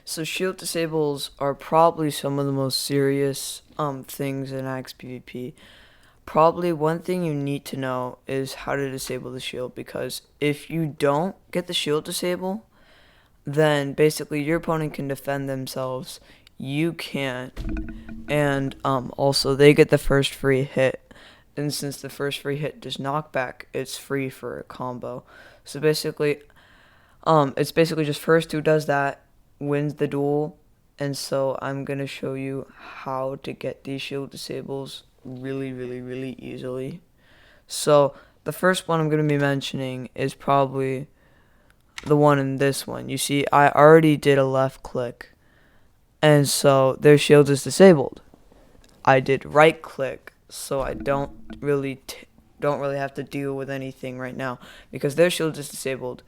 So shield disables are probably some of the most serious things in Axe PvP. Probably one thing you need to know is how to disable the shield, because if you don't get the shield disable, then basically your opponent can defend themselves, you can't, and also they get the first free hit, and since the first free hit does knockback, it's free for a combo. So basically it's basically just first who does that wins the duel. And so I'm gonna show you how to get these shield disables really easily. So the first one I'm gonna be mentioning is probably the one in this one. You see, I already did a left click, and so their shield is disabled. I did right click, so I don't really have to deal with anything right now because their shield is disabled.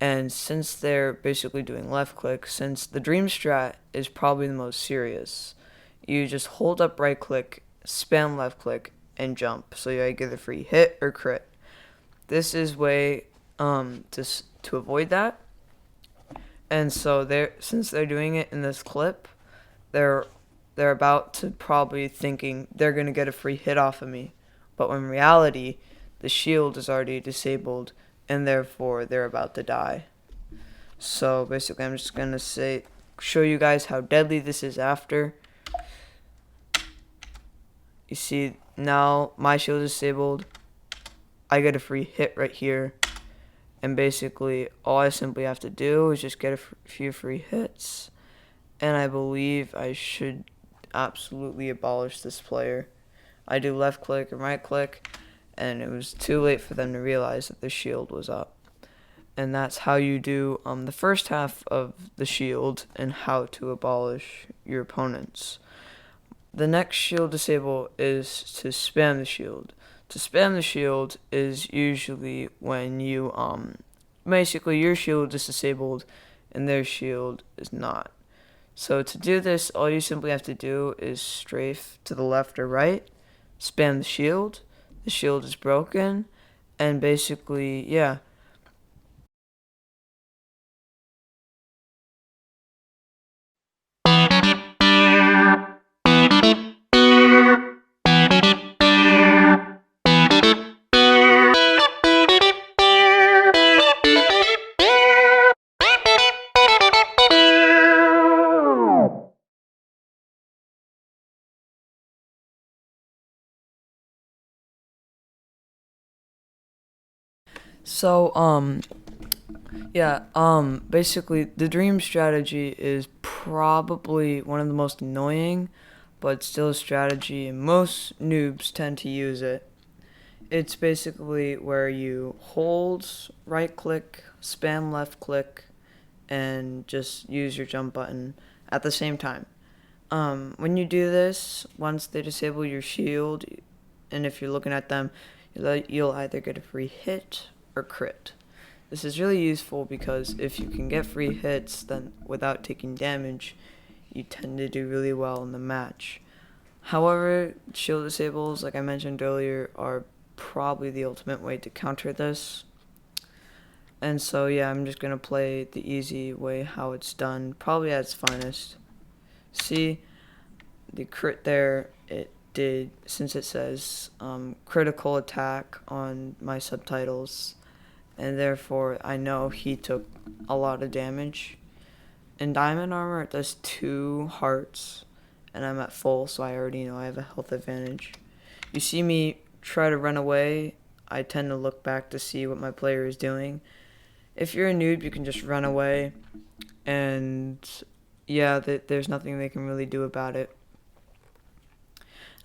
And since they're basically doing left click, since the dream strat is probably the most serious, you just hold up right click, spam left click, and jump. So you get a free hit or crit. This is way to avoid that. And so since they're doing it in this clip, they're about to probably thinking they're gonna get a free hit off of me, but in reality, the shield is already disabled, and therefore they're about to die. So basically, I'm just gonna show you guys how deadly this is after. You see, now my shield is disabled. I get a free hit right here, and basically all I simply have to do is just get a few free hits, and I believe I should absolutely abolish this player. I do left click and right click, and it was too late for them to realize that the shield was up. And that's how you do the first half of the shield and how to abolish your opponents. The next shield disable is to spam the shield. To spam the shield is usually when you basically your shield is disabled and their shield is not. So to do this, all you simply have to do is strafe to the left or right, spam the shield is broken, and basically, yeah. So, basically, the dream strategy is probably one of the most annoying, but still a strategy, and most noobs tend to use it. It's basically where you hold right click, spam left click, and just use your jump button at the same time. When you do this, once they disable your shield, and if you're looking at them, you'll either get a free hit or crit. This is really useful because if you can get free hits then without taking damage, you tend to do really well in the match. However, shield disables, like I mentioned earlier, are probably the ultimate way to counter this. And so yeah, I'm just gonna play the easy way how it's done, probably at its finest. See, the crit there, it did, since it says critical attack on my subtitles, and therefore I know he took a lot of damage. In diamond armor, it does 2 hearts, and I'm at full, so I already know I have a health advantage. You see me try to run away, I tend to look back to see what my player is doing. If you're a noob, you can just run away, and yeah, there's nothing they can really do about it.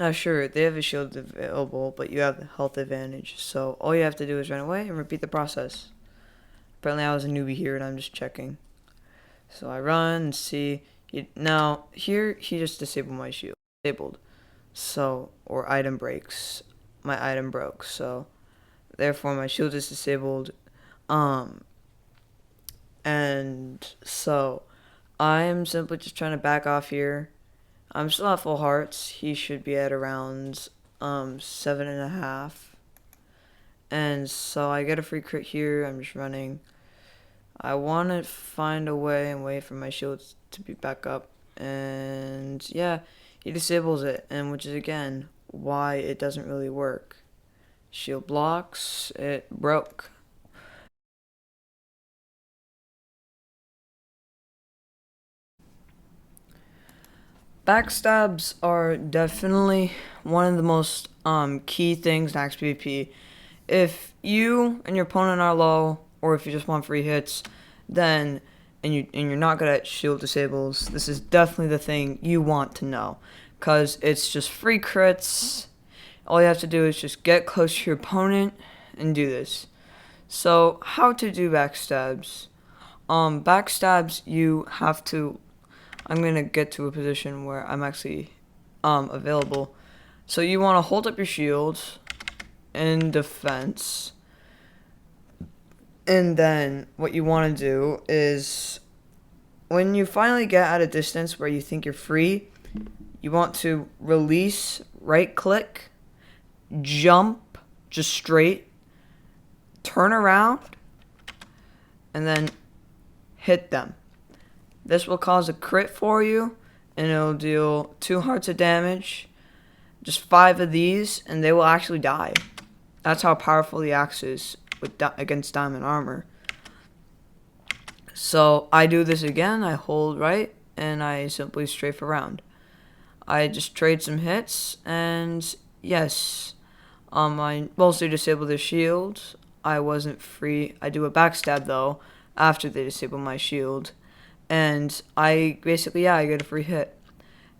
Now sure, they have a shield available, but you have the health advantage, so all you have to do is run away and repeat the process. Apparently I was a newbie here and I'm just checking. So I run and see, now here he just disabled my shield, disabled. So, or item breaks, my item broke, so therefore my shield is disabled. And so I am simply just trying to back off here. I'm still at full hearts. He should be at around 7.5. And so I get a free crit here. I'm just running. I want to find a way and wait for my shield to be back up. And yeah, he disables it, and which is again why it doesn't really work. Shield blocks, it broke. Backstabs are definitely one of the most key things in Axe PvP. If you and your opponent are low, or if you just want free hits, then and you're not good at shield disables, this is definitely the thing you want to know, cause it's just free crits. All you have to do is just get close to your opponent and do this. So how to do backstabs? Backstabs, you have to. I'm gonna get to a position where I'm actually available. So you want to hold up your shield in defense, and then what you want to do is when you finally get at a distance where you think you're free, you want to release, right click, jump just straight, turn around, and then hit them. This will cause a crit for you, and it'll deal 2 hearts of damage. Just 5 of these, and they will actually die. That's how powerful the axe is against diamond armor. So I do this again. I hold right, and I simply strafe around. I just trade some hits, and yes, I mostly disable their shield. I wasn't free. I do a backstab though after they disable my shield. And I basically, I get a free hit.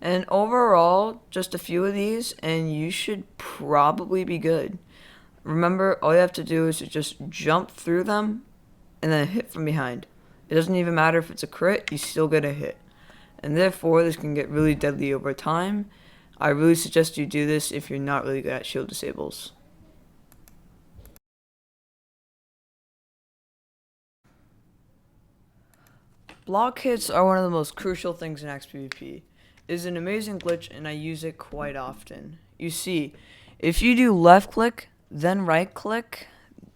And overall, just a few of these, and you should probably be good. Remember, all you have to do is to just jump through them, and then hit from behind. It doesn't even matter if it's a crit, you still get a hit. And therefore, this can get really deadly over time. I really suggest you do this if you're not really good at shield disables. Block hits are one of the most crucial things in Axe PvP. It is an amazing glitch, and I use it quite often. You see, if you do left click, then right click,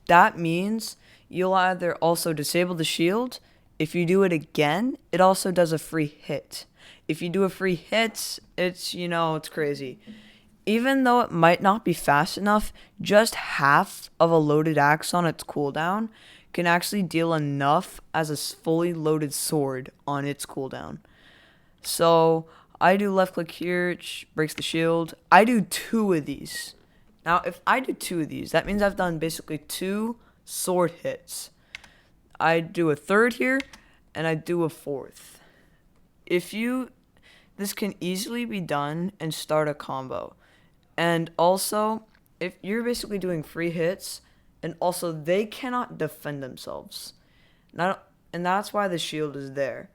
that means you'll either also disable the shield. If you do it again, it also does a free hit. If you do a free hit, it's crazy. Even though it might not be fast enough, just half of a loaded axe on its cooldown can actually deal enough as a fully loaded sword on its cooldown. So I do left click here, which breaks the shield. I do 2 of these. Now, if I do 2 of these, that means I've done basically 2 sword hits. I do a 3rd here, and I do a 4th. This can easily be done and start a combo. And also, if you're basically doing free hits, and also they cannot defend themselves. And that's why the shield is there.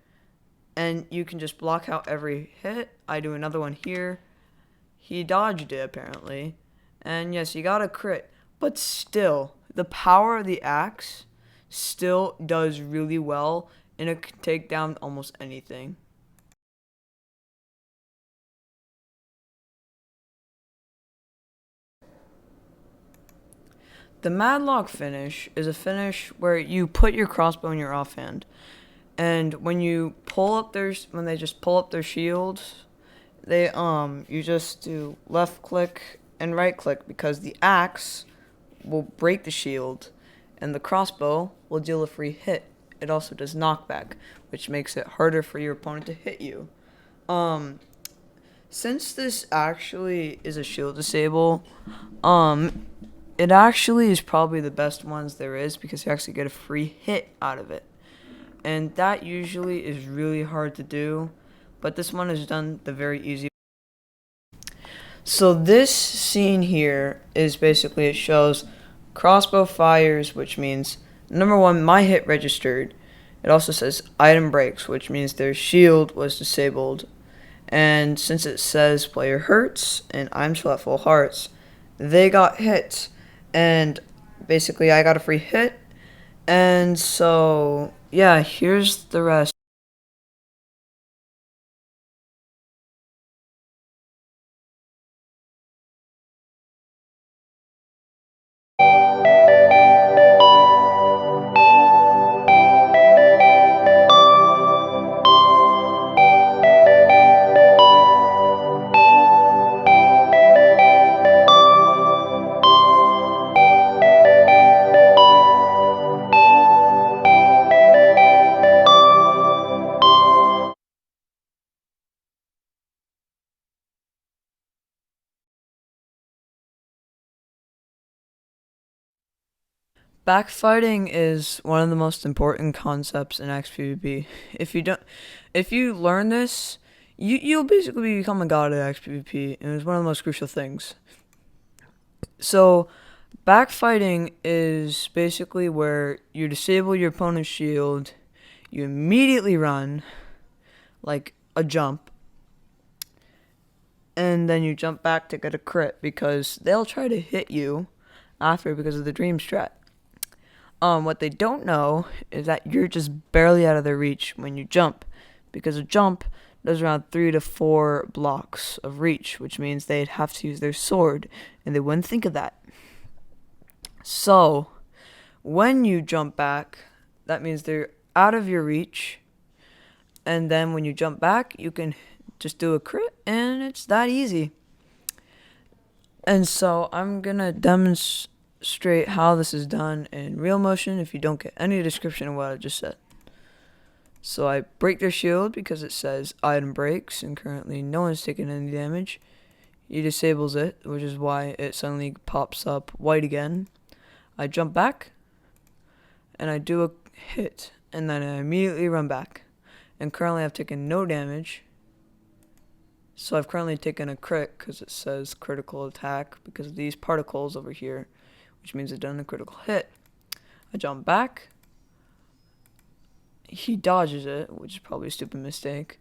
And you can just block out every hit. I do another one here. He dodged it, apparently. And yes, he got a crit. But still, the power of the axe still does really well, and it can take down almost anything. The Madlogg finish is a finish where you put your crossbow in your offhand, and when they just pull up their shields, you just do left click and right click, because the axe will break the shield, and the crossbow will deal a free hit. It also does knockback, which makes it harder for your opponent to hit you. Since this actually is a shield disable, it actually is probably the best ones there is, because you actually get a free hit out of it. And that usually is really hard to do, but this one is done the very easy. So this scene here is basically, it shows crossbow fires, which means, number 1, my hit registered. It also says item breaks, which means their shield was disabled. And since it says player hurts, and I'm still at full hearts, they got hit. And basically I got a free hit. And so, yeah, here's the rest. Backfighting is one of the most important concepts in XPvP. If you learn this, you'll basically become a god at XPvP, and it's one of the most crucial things. So, backfighting is basically where you disable your opponent's shield, you immediately run, like a jump, and then you jump back to get a crit because they'll try to hit you after because of the dream strat. What they don't know is that you're just barely out of their reach when you jump, because a jump does around 3 to 4 blocks of reach, which means they'd have to use their sword, and they wouldn't think of that. So, when you jump back, that means they're out of your reach, and then when you jump back, you can just do a crit, and it's that easy. And so, I'm gonna demonstrate how this is done in real motion if you don't get any description of what I just said. So I break their shield because it says item breaks, and currently no one's taking any damage. He disables it, which is why it suddenly pops up white again. I jump back, and I do a hit, and then I immediately run back. And currently I've taken no damage. So I've currently taken a crit because it says critical attack because of these particles over here, which means I've done a critical hit. I jump back. He dodges it, which is probably a stupid mistake.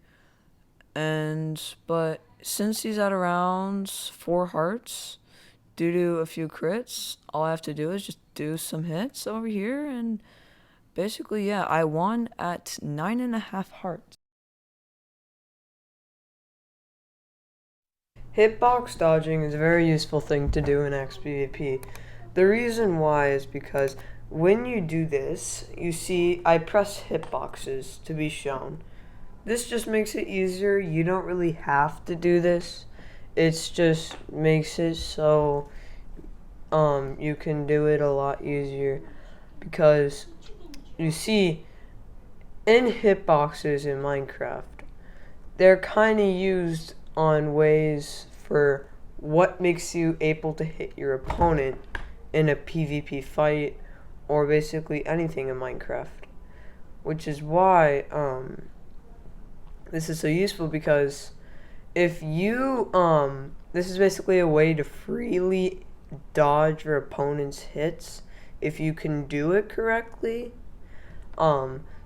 But since he's at around 4 hearts, due to a few crits, all I have to do is just do some hits over here, and basically, yeah, I won at 9.5 hearts. Hitbox dodging is a very useful thing to do in XPvP. The reason why is because when you do this, you see I press hitboxes to be shown. This just makes it easier. You don't really have to do this. It just makes it so you can do it a lot easier, because you see in hitboxes in Minecraft, they're kind of used on ways for what makes you able to hit your opponent in a PvP fight, or basically anything in Minecraft, which is why this is so useful, because if you this is basically a way to freely dodge your opponent's hits if you can do it correctly.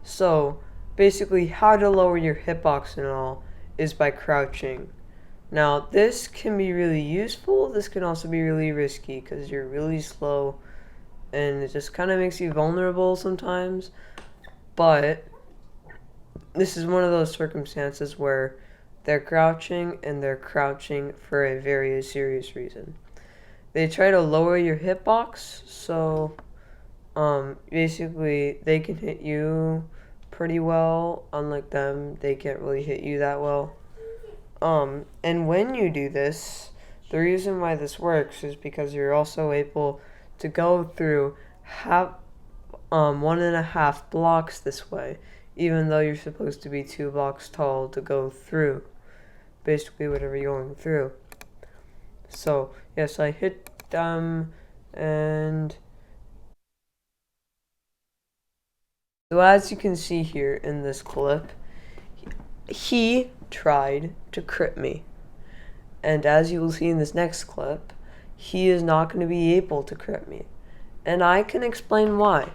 So basically how to lower your hitbox and all is by crouching. Now this can be really useful. This can also be really risky because you're really slow and it just kind of makes you vulnerable sometimes. But this is one of those circumstances where they're crouching, and they're crouching for a very serious reason. They try to lower your hitbox, so basically they can hit you pretty well. Unlike them, they can't really hit you that well. And when you do this, the reason why this works is because you're also able to go through 1.5 blocks this way, even though you're supposed to be 2 blocks tall to go through basically whatever you're going through. So yes, I hit them, and so as you can see here in this clip, he tried to crit me, and as you will see in this next clip, he is not going to be able to crit me, and I can explain why.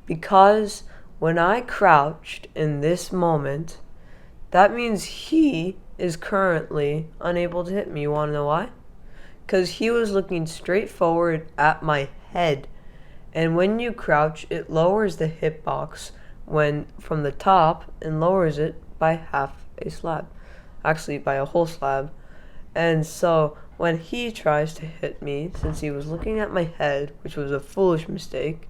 Because when I crouched in this moment, that means he is currently unable to hit me. You want to know why? Because he was looking straight forward at my head, and when you crouch, it lowers the hitbox from the top and lowers it by half a slab, actually by a whole slab. And so when he tries to hit me, since he was looking at my head, which was a foolish mistake,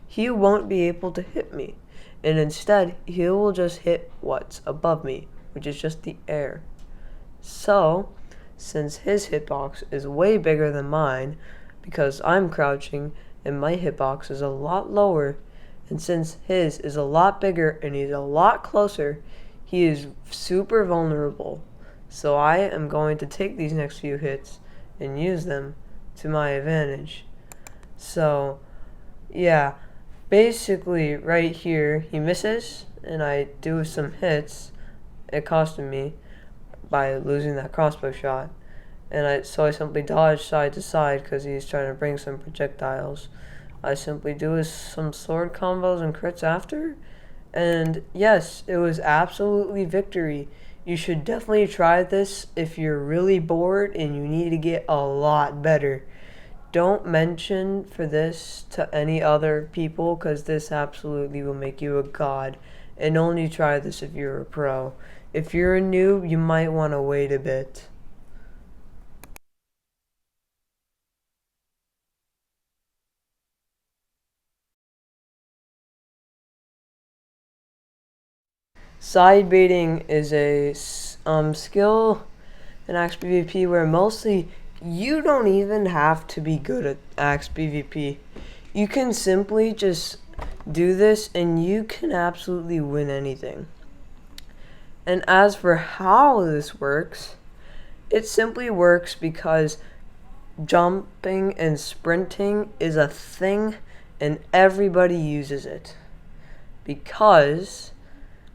he won't be able to hit me, and instead he will just hit what's above me, which is just the air. So since his hitbox is way bigger than mine, because I'm crouching and my hitbox is a lot lower, and since his is a lot bigger and he's a lot closer, he is super vulnerable. So I am going to take these next few hits and use them to my advantage. So Yeah, basically right here he misses, and I do some hits. It costed me by losing that crossbow shot, and so I simply dodge side to side because he's trying to bring some projectiles. I simply do some sword combos and crits after, and yes, it was absolutely victory. You should definitely try this if you're really bored and you need to get a lot better. Don't mention for this to any other people because this absolutely will make you a god. And only try this if you're a pro. If you're a noob, you might want to wait a bit. Side baiting is a skill in Axe PvP where mostly you don't even have to be good at Axe PvP. You can simply just do this and you can absolutely win anything. And as for how this works, it simply works because jumping and sprinting is a thing and everybody uses it. Because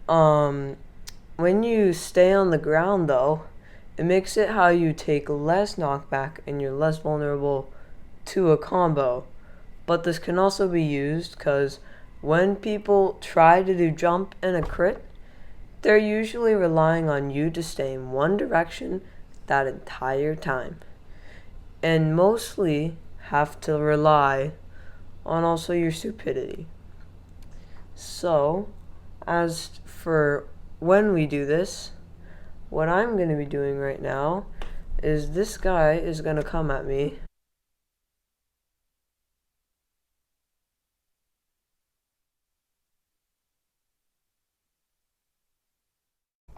when you stay on the ground though, it makes it how you take less knockback and you're less vulnerable to a combo. But this can also be used because when people try to do jump and a crit, they're usually relying on you to stay in one direction that entire time. And mostly have to rely on also your stupidity. So, as for when we do this, what I'm going to be doing right now is this guy is going to come at me.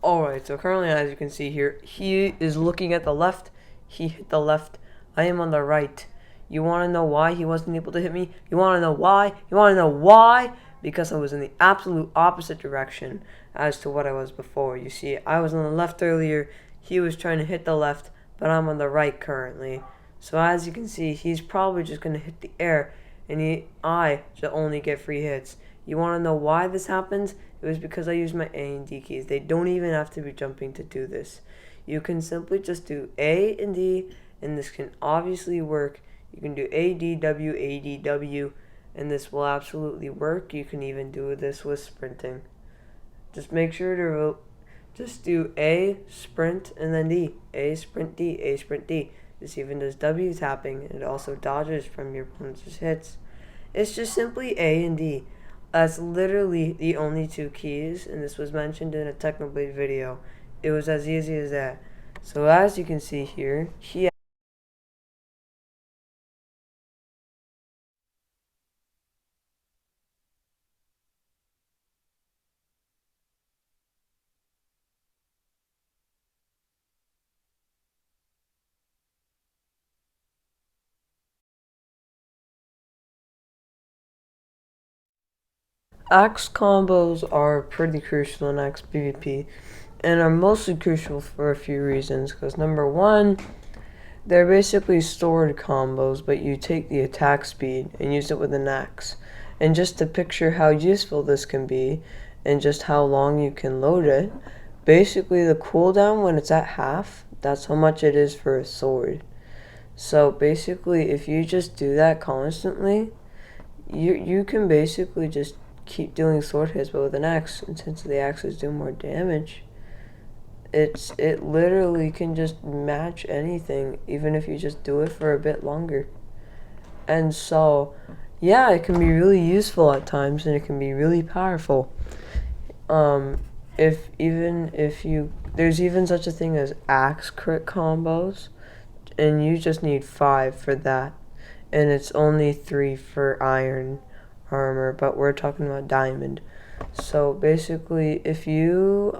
Alright, so currently as you can see here, he is looking at the left. He hit the left. I am on the right. You want to know why he wasn't able to hit me? You want to know why? You want to know why? Because I was in the absolute opposite direction as to what I was before. You see, I was on the left earlier. He was trying to hit the left, but I'm on the right currently. So as you can see, he's probably just going to hit the air, and I should only get free hits. You want to know why this happens? It was because I used my A and D keys. They don't even have to be jumping to do this. You can simply just do A and D, and this can obviously work. You can do A, D, W, A, D, W, and this will absolutely work. You can even do this with sprinting. Just make sure to just do A, sprint, and then D. A, sprint, D, A, sprint, D. This even does W tapping, and it also dodges from your opponent's hits. It's just simply A and D. That's literally the only two keys, and this was mentioned in a TECHNOBLADES video. It was as easy as that. So as you can see here, axe combos are pretty crucial in axe PvP, and are mostly crucial for a few reasons. Because number one, they're basically stored combos, but you take the attack speed and use it with an axe. And just to picture how useful this can be, and just how long you can load it, basically the cooldown when it's at half, that's how much it is for a sword. So basically, if you just do that constantly, you can basically just keep doing sword hits, but with an axe, and since the axes do more damage, it literally can just match anything, even if you just do it for a bit longer. And so, yeah, it can be really useful at times, and it can be really powerful. There's even such a thing as axe crit combos, and you just need 5 for that, and it's only 3 for iron armor, but we're talking about diamond. So basically, if you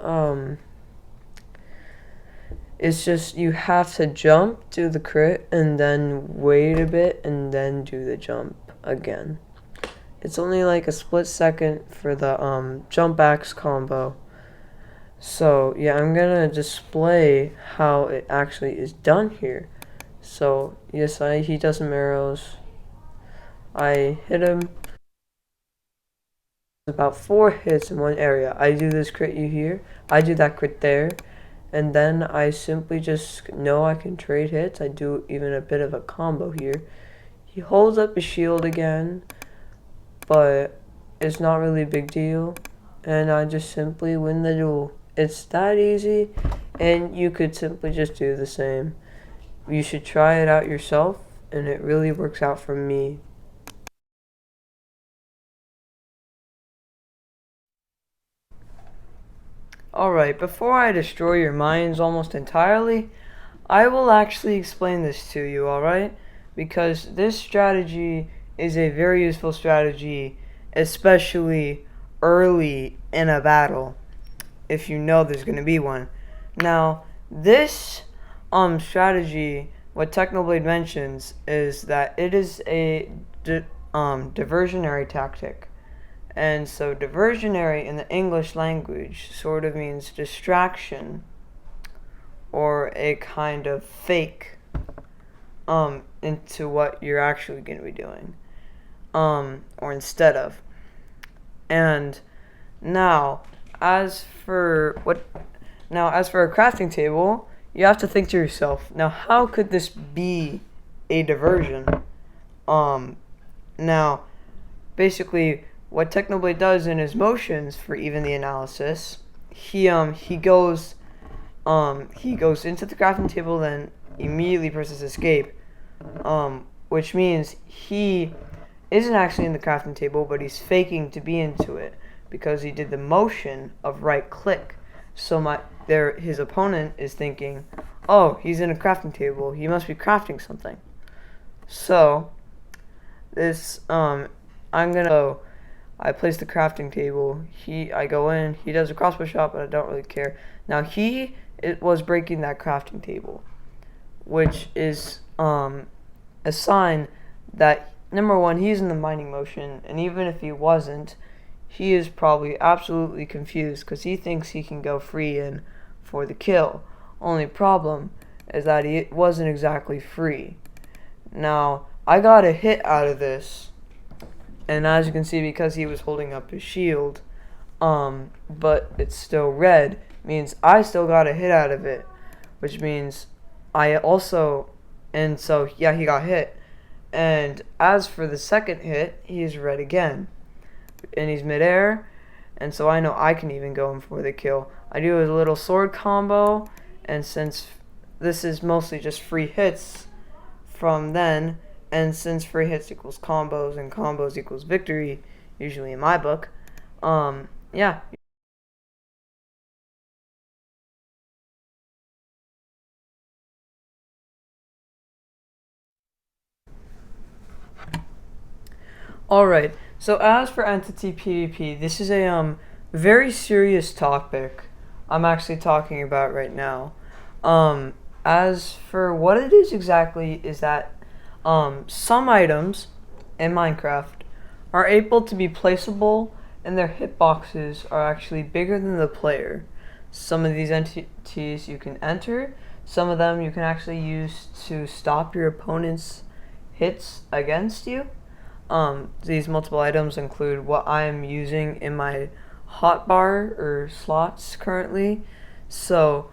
it's just you have to jump, do the crit, and then wait a bit, and then do the jump again. It's only like a split second for the jump axe combo. So yeah, I'm gonna display how it actually is done here. So yes, he does some arrows. I hit him, about 4 hits in one area. I do this crit you here, I do that crit there, and then I simply just know I can trade hits. I do even a bit of a combo here. He holds up his shield again, but it's not really a big deal, and I just simply win the duel. It's that easy, and you could simply just do the same. You should try it out yourself, and it really works out for me. Alright, before I destroy your minds almost entirely, I will actually explain this to you, alright? Because this strategy is a very useful strategy, especially early in a battle, if you know there's going to be one. Now, this strategy, what TECHNOBLADE mentions, is that it is a diversionary tactic. And so diversionary in the English language sort of means distraction, or a kind of fake into what you're actually going to be doing, or instead of. And now as for a crafting table, you have to think to yourself, now how could this be a diversion? Now basically what TECHNOBLADE does in his motions for even the analysis, he goes into the crafting table, then immediately presses escape, which means he isn't actually in the crafting table, but he's faking to be into it because he did the motion of right click. So his opponent is thinking, oh, he's in a crafting table, he must be crafting something. So this I place the crafting table. I go in. He does a crossbow shot, but I don't really care. Now it was breaking that crafting table, which is a sign that number one, he's in the mining motion, and even if he wasn't, he is probably absolutely confused because he thinks he can go free in for the kill. Only problem is that he wasn't exactly free. Now I got a hit out of this. And as you can see, because he was holding up his shield, but it's still red, means I still got a hit out of it, which means I also, and so yeah, he got hit. And as for the second hit, he's red again, and he's midair, and so I know I can even go in for the kill. I do a little sword combo, and since this is mostly just free hits from then, and since free hits equals combos and combos equals victory, usually in my book, yeah. Alright, so as for entity PvP, this is a very serious topic I'm actually talking about right now. As for what it is exactly is that some items in Minecraft are able to be placeable, and their hitboxes are actually bigger than the player. Some of these entities you can enter, some of them you can actually use to stop your opponent's hits against you. These multiple items include what I am using in my hotbar or slots currently. So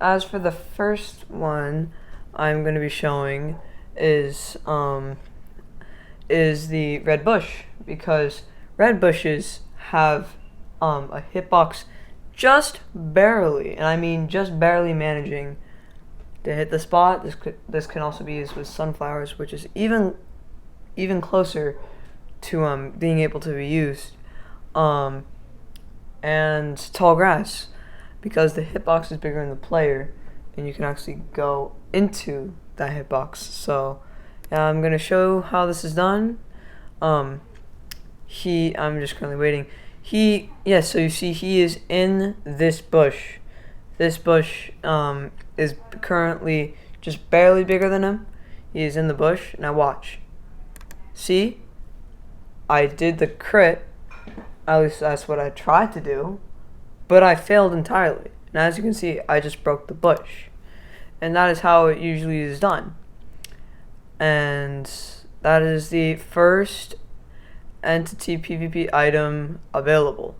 as for the first one I'm going to be showing is the red bush, because red bushes have a hitbox just barely, and I mean just barely managing to hit the spot. This can also be used with sunflowers, which is even closer to being able to be used, and tall grass, because the hitbox is bigger than the player, and you can actually go into that hitbox. So I'm gonna show how this is done. I'm just currently waiting. So you see he is in this bush. This bush is currently just barely bigger than him. He is in the bush. Now watch. See? I did the crit. At least that's what I tried to do. But I failed entirely. And as you can see, I just broke the bush. And that is how it usually is done. And that is the first entity PvP item available.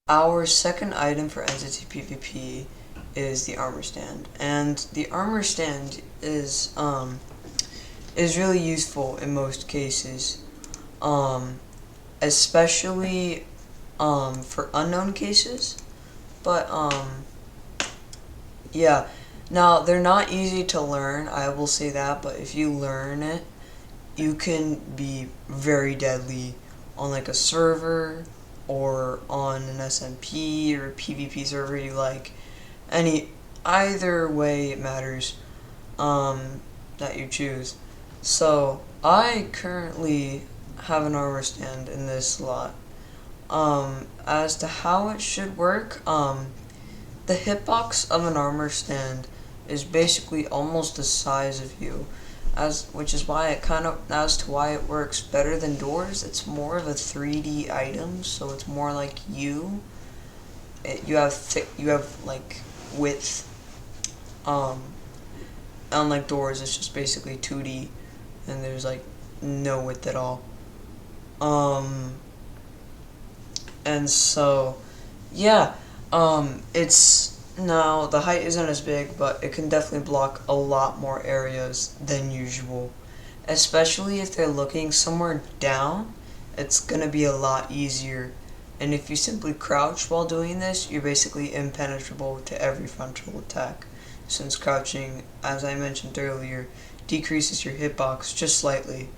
Our second item for entity PvP is the armor stand, and the armor stand is really useful in most cases, especially for unknown cases. But yeah. Now, they're not easy to learn, I will say that, but if you learn it, you can be very deadly on like a server or on an SMP or a PvP server you like. Either way it matters that you choose. So, I currently have an armor stand in this slot. As to how it should work, the hitbox of an armor stand is basically almost the size of you, which is why as to why it works better than doors. It's more of a 3D item, so it's more like you. You have like width. Unlike doors, it's just basically 2D, and there's like no width at all. And so, yeah. Now the height isn't as big, but it can definitely block a lot more areas than usual. Especially if they're looking somewhere down, it's gonna be a lot easier. And if you simply crouch while doing this, you're basically impenetrable to every frontal attack, since crouching, as I mentioned earlier, decreases your hitbox just slightly.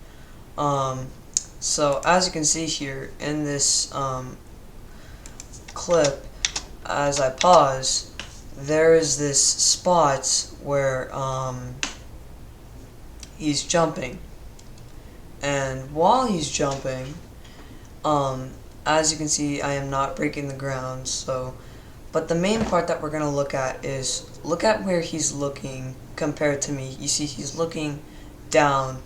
So as you can see here in this clip, as I pause, there is this spot where he's jumping, and while he's jumping, as you can see, I am not breaking the ground. But the main part that we're gonna look at is where he's looking compared to me. You see, he's looking down,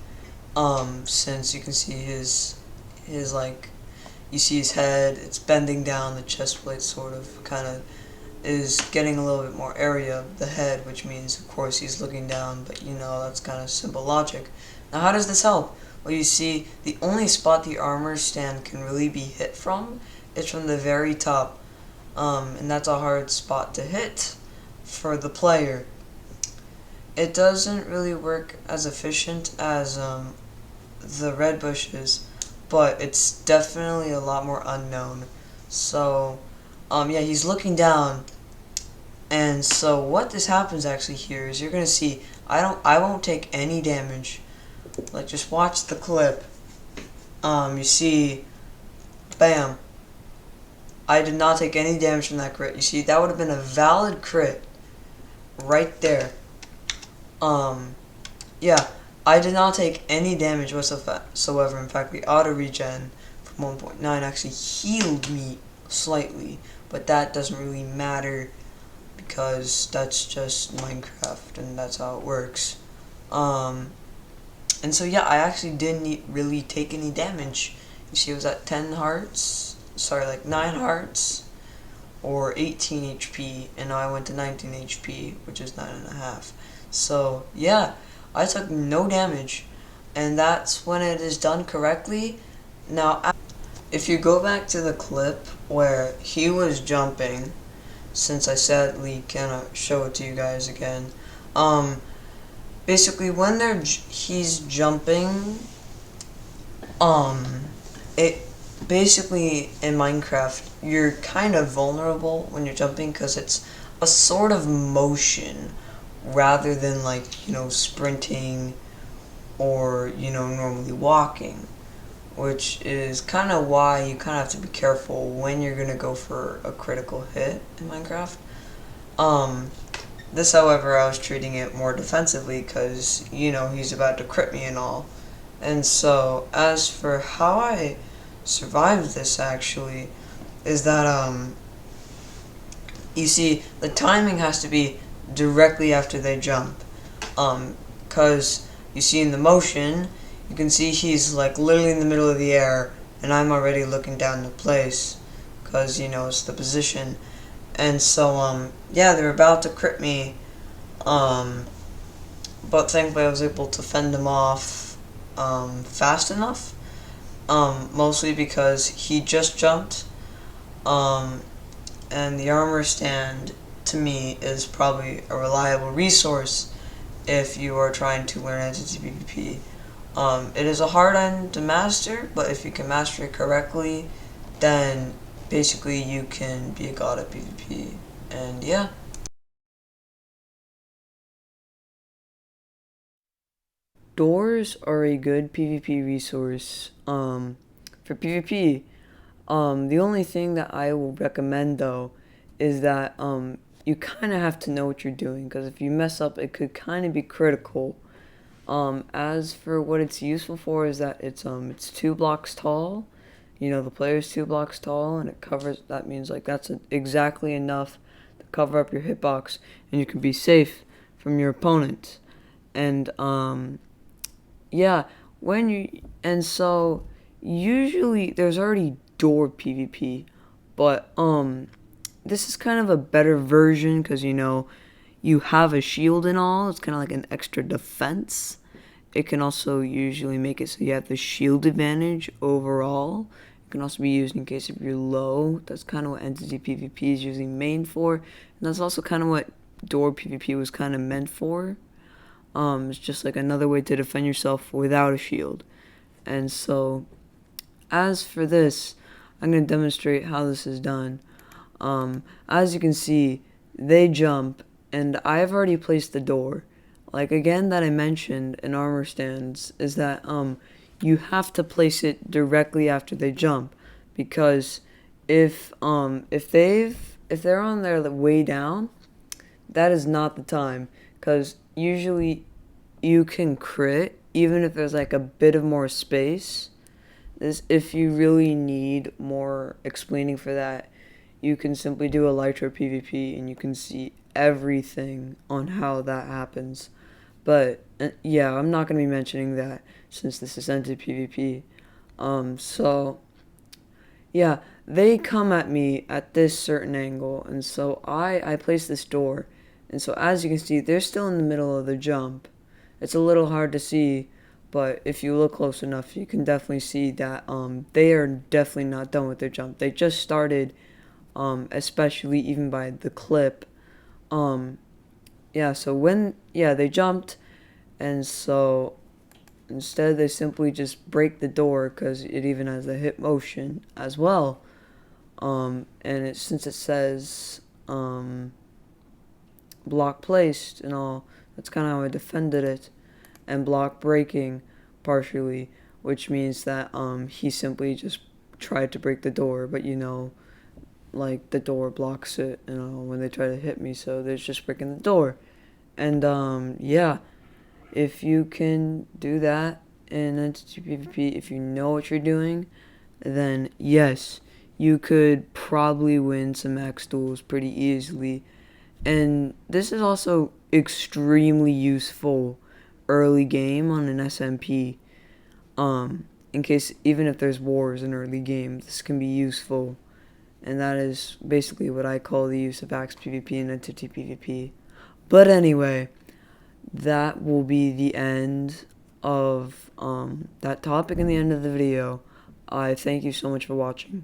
since you can see his like, you see his head, it's bending down, the chest plate sort of kind of is getting a little bit more area of the head, which means of course he's looking down, but you know, that's kind of simple logic. Now how does this help? Well, you see, the only spot the armor stand can really be hit from is from the very top, and that's a hard spot to hit for the player. It doesn't really work as efficient as the red bushes, but it's definitely a lot more unknown. So, yeah, he's looking down, and so what this happens actually here is you're gonna see I won't take any damage. Like, just watch the clip. You see, bam. I did not take any damage from that crit. You see, that would have been a valid crit right there. Yeah. I did not take any damage whatsoever. In fact, the auto regen from 1.9 actually healed me slightly, but that doesn't really matter because that's just Minecraft and that's how it works. And so yeah, I actually didn't really take any damage. You see, it was at 10 hearts, sorry, like 9 hearts or 18 HP, and now I went to 19 HP, which is 9.5. So yeah, I took no damage, and that's when it is done correctly. Now, if you go back to the clip where he was jumping, since I sadly cannot show it to you guys again, basically when he's jumping, it basically in Minecraft you're kind of vulnerable when you're jumping because it's a sort of motion rather than, like, you know, sprinting or, you know, normally walking, which is kind of why you kind of have to be careful when you're gonna go for a critical hit in Minecraft. This, however, I was treating it more defensively because, you know, he's about to crit me and all. And so, as for how I survived this, actually, is that, you see, the timing has to be directly after they jump. Because, you see in the motion, you can see he's, like, literally in the middle of the air, and I'm already looking down the place, because, you know, it's the position. And so, yeah, they're about to crit me, but thankfully I was able to fend him off fast enough. Mostly because he just jumped, and the armor stand to me is probably a reliable resource if you are trying to learn entity PvP. It is a hard end to master, but if you can master it correctly, then basically you can be a god at PvP. And yeah. Doors are a good PvP resource. For PvP, the only thing that I will recommend though is that you kind of have to know what you're doing, because if you mess up, it could kind of be critical. As for what it's useful for is that it's 2 blocks tall. You know, the player's 2 blocks tall, and it covers. That means like that's exactly enough to cover up your hitbox, and you can be safe from your opponent. And yeah, so usually there's already door PvP, but this is kind of a better version because you have a shield and all. It's kind of like an extra defense. It can also usually make it so you have the shield advantage overall. It can also be used in case if you're low. That's kind of what entity PvP is usually main for, and that's also kind of what door PvP was kind of meant for. It's just like another way to defend yourself without a shield. And so, as for this, I'm going to demonstrate how this is done. As you can see, they jump, and I've already placed the door. Like again, that I mentioned in armor stands is that you have to place it directly after they jump, because if they're on their way down, that is not the time, because usually you can crit even if there's like a bit of more space. If you really need more explaining for that, you can simply do a Lytro PvP and you can see everything on how that happens. But yeah, I'm not going to be mentioning that since this is entity PvP. So yeah, they come at me at this certain angle, and so I place this door, and so as you can see, they're still in the middle of the jump. It's a little hard to see, but if you look close enough, you can definitely see that they are definitely not done with their jump. They just started, especially even by the clip. Yeah, so they jumped, and so instead they simply just break the door because it even has the hit motion as well. And since it says block placed and all, that's kind of how I defended it. And block breaking partially, which means that he simply just tried to break the door, but like the door blocks it, when they try to hit me, so they're just breaking the door. And yeah, if you can do that in entity PvP, if you know what you're doing, then yes, you could probably win some max duels pretty easily. And this is also extremely useful early game on an SMP. In case, even if there's wars in early game, this can be useful. And that is basically what I call the use of Axe PvP and Entity PvP. But anyway, that will be the end of that topic and the end of the video. I thank you so much for watching.